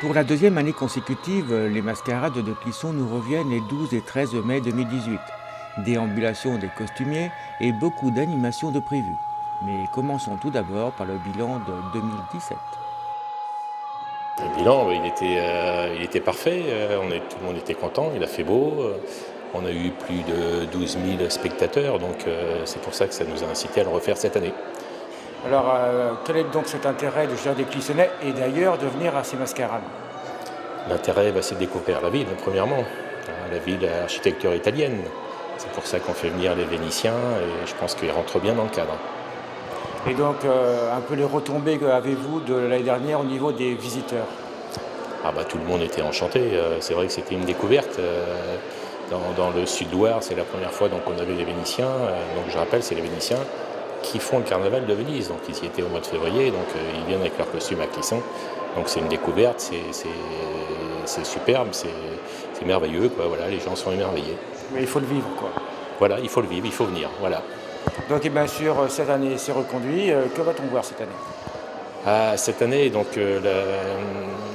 Pour la deuxième année consécutive, les mascarades de Clisson nous reviennent les 12 et 13 mai 2018. Déambulation des costumiers et beaucoup d'animations de prévues. Mais commençons tout d'abord par le bilan de 2017. Le bilan, il était parfait, tout le monde était content, il a fait beau, on a eu plus de 12 000 spectateurs, donc c'est pour ça que ça nous a incité à le refaire cette année. Alors, quel est donc cet intérêt de des Clissonnais et d'ailleurs de venir à ces mascarades? L'intérêt, c'est de découvrir la ville, premièrement, la ville à architecture italienne. C'est pour ça qu'on fait venir les Vénitiens et je pense qu'ils rentrent bien dans le cadre. Et donc, un peu les retombées qu'avez-vous de l'année dernière au niveau des visiteurs? Tout le monde était enchanté, c'est vrai que c'était une découverte. Dans le Sud-Loire, c'est la première fois donc, on avait les Vénitiens. Donc je rappelle, c'est les Vénitiens qui font le carnaval de Venise. Donc ils y étaient au mois de février, donc ils viennent avec leur costume à Clisson. Donc c'est une découverte, c'est superbe, c'est merveilleux, quoi. Voilà, les gens sont émerveillés. Mais il faut le vivre, quoi. Voilà, il faut le vivre, il faut venir. Voilà. Donc, et bien sûr, cette année, c'est reconduit. Que va-t-on voir cette année? Cette année, donc,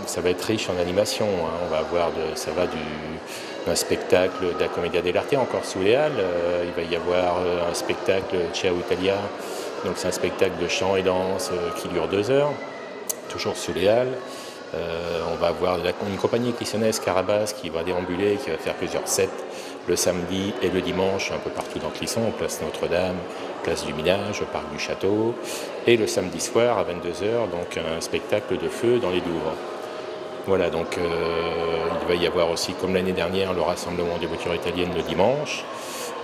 ça va être riche en animation. On va avoir d'un spectacle de la Commedia dell'arte encore sous les Halles. Il va y avoir un spectacle Ciao Italia. Donc c'est un spectacle de chant et danse qui dure 2 heures, toujours sous les Halles. On va avoir une compagnie clissonnaise, Carabas, qui va déambuler, qui va faire plusieurs sets le samedi et le dimanche, un peu partout dans Clisson, place Notre-Dame, place du Minage, au parc du Château. Et le samedi soir à 22 heures, donc un spectacle de feu dans les Douvres. Voilà, donc il va y avoir aussi, comme l'année dernière, le rassemblement des voitures italiennes le dimanche.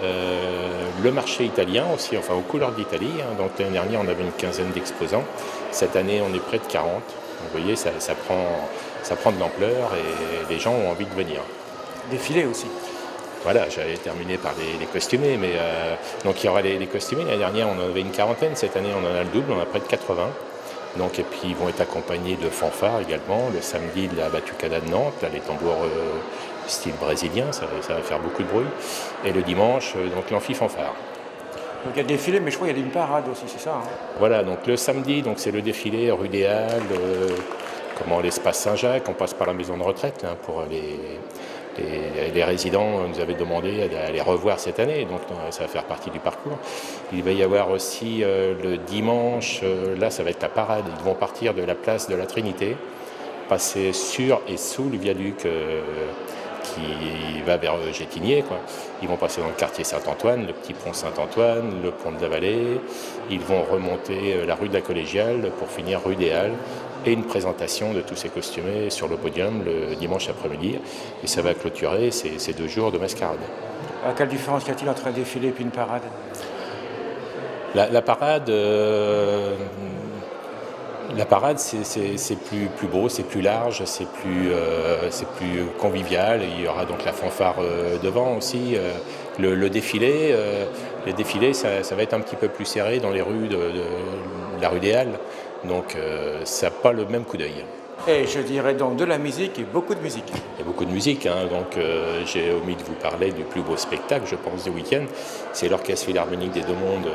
Le marché italien aussi, enfin aux couleurs d'Italie. Donc l'année dernière, on avait une quinzaine d'exposants. Cette année, on est près de 40. Vous voyez, ça prend de l'ampleur et les gens ont envie de venir. Défilé aussi. Voilà, j'allais terminer par les costumés, mais donc il y aura les costumés. L'année dernière, on en avait une quarantaine. Cette année, on en a le double, on a près de 80. Donc, et puis ils vont être accompagnés de fanfares également. Le samedi, de la Batucada de Nantes, là, les tambours style brésilien, ça va faire beaucoup de bruit. Et le dimanche, donc l'amphi-fanfare. Donc il y a le défilé, mais je crois qu'il y a une parade aussi, c'est ça? Voilà, donc le samedi, donc c'est le défilé rue des Halles, l'espace Saint-Jacques. On passe par la maison de retraite pour les résidents nous avaient demandé à les revoir cette année, donc ça va faire partie du parcours. Il va y avoir aussi le dimanche, là ça va être la parade, ils vont partir de la place de la Trinité, passer sur et sous le viaduc qui va vers Gétigné, quoi. Ils vont passer dans le quartier Saint-Antoine, le petit pont Saint-Antoine, le pont de la Vallée. Ils vont remonter la rue de la Collégiale pour finir rue des Halles. Et une présentation de tous ces costumés sur le podium le dimanche après-midi. Et ça va clôturer ces 2 jours de mascarade. Quelle différence y a-t-il entre un défilé et puis une parade? La parade, c'est plus beau, c'est plus large, c'est plus convivial. Il y aura donc la fanfare devant aussi. Le défilé, ça va être un petit peu plus serré dans les rues de la rue des Halles. Donc ça n'a pas le même coup d'œil. Et je dirais donc de la musique et beaucoup de musique. Il y a beaucoup de musique, donc j'ai omis de vous parler du plus beau spectacle, je pense, du week-end. C'est l'Orchestre Philharmonique des Deux Mondes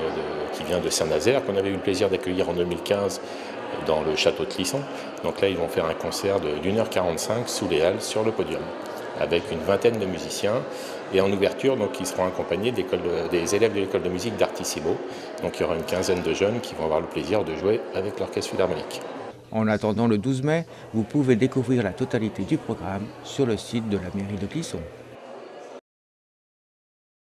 qui vient de Saint-Nazaire, qu'on avait eu le plaisir d'accueillir en 2015 dans le château de Clisson. Donc là, ils vont faire un concert de 1h45 sous les Halles sur le podium, avec une vingtaine de musiciens. Et en ouverture, donc, ils seront accompagnés des élèves de l'école de musique d'Artissimo. Donc il y aura une quinzaine de jeunes qui vont avoir le plaisir de jouer avec l'Orchestre Philharmonique. En attendant le 12 mai, vous pouvez découvrir la totalité du programme sur le site de la mairie de Clisson.